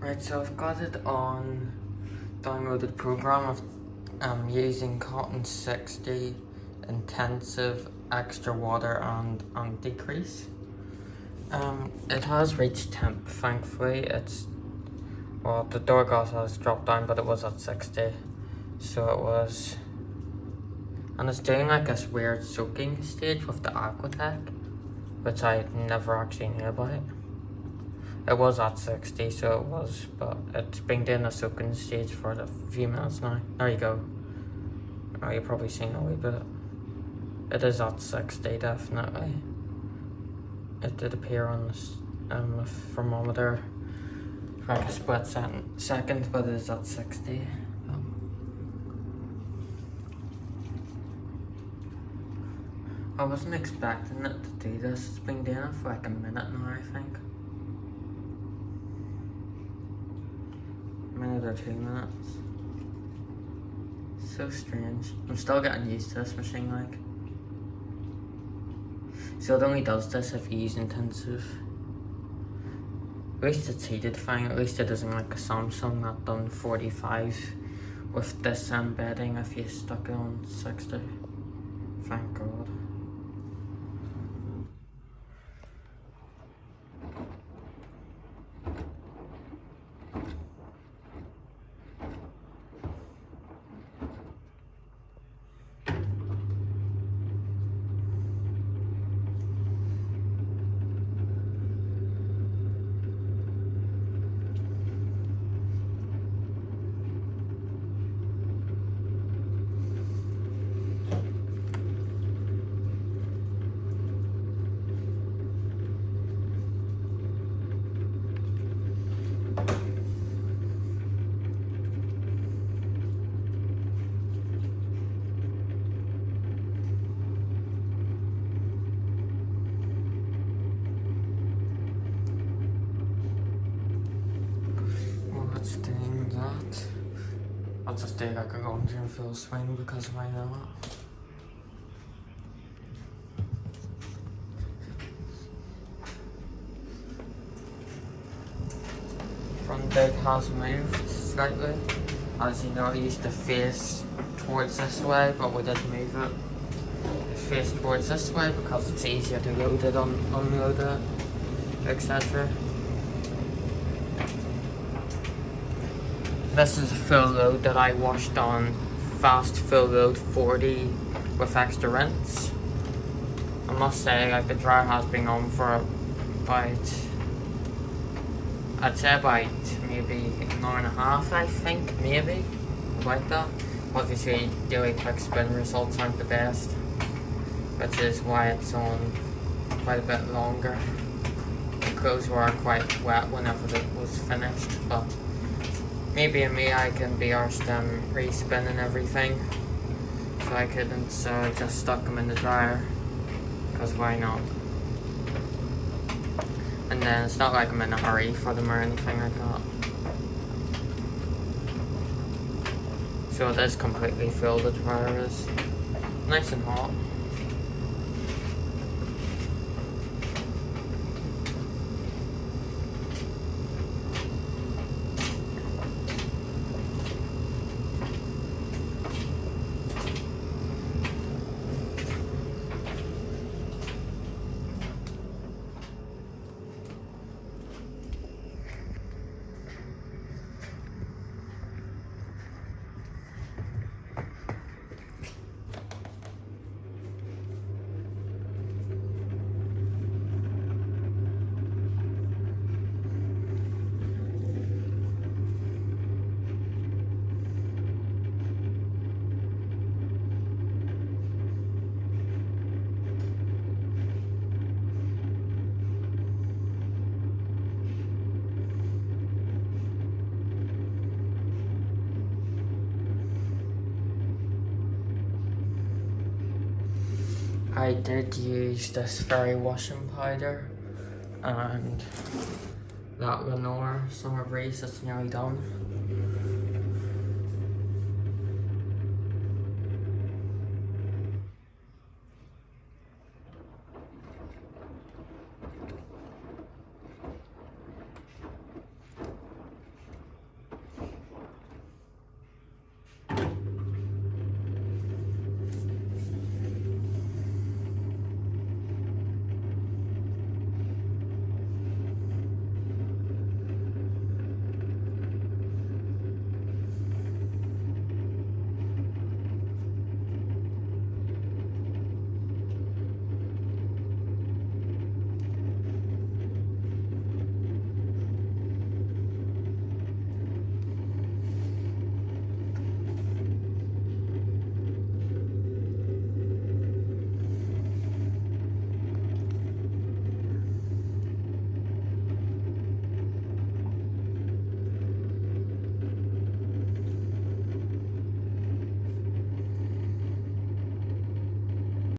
Right, so I've got it on downloaded program of using Cotton 60 intensive extra water and anti-crease. It has reached temp, thankfully. The door gas has dropped down, but it was at 60, so it was, and it's doing like this weird soaking stage with the aquatech, which I never actually knew about. It was at 60, so it was, but it's been doing a soaking stage for a few minutes now. There you go. Oh, you've probably seen a wee bit. It is at 60, definitely. It did appear on the thermometer for like a split second, but it is at 60. I wasn't expecting it to do this. It's been doing it for like a minute now, I think. Minute or 2 minutes. So strange. I'm still getting used to this machine, like. So it only does this if you use intensive. At least it's heated fine. At least it isn't like a Samsung that done 45 with this embedding if you stuck it on 60. Thank God. Doing that, I'll just do like a laundry in full swing because why not? Grundig has moved slightly. As you know, it used to face towards this way, but we did move it. It faced towards this way because it's easier to load it, unload it, etc. This is a full load that I washed on fast full load 40 with extra rinse. I must say, like, the dryer has been on for about, I'd say about maybe an hour and a half, I think, maybe, about that. Obviously, daily quick spin results aren't the best, which is why it's on quite a bit longer. The clothes were quite wet whenever it was finished, but maybe me, I can be arsed re-spinning everything, so I couldn't, so I just stuck them in the dryer, because why not? And then it's not like I'm in a hurry for them or anything like that. So it is completely full, the dryer is nice and hot. I did use this fairy washing powder and that Lenore Summer Breeze that's nearly done.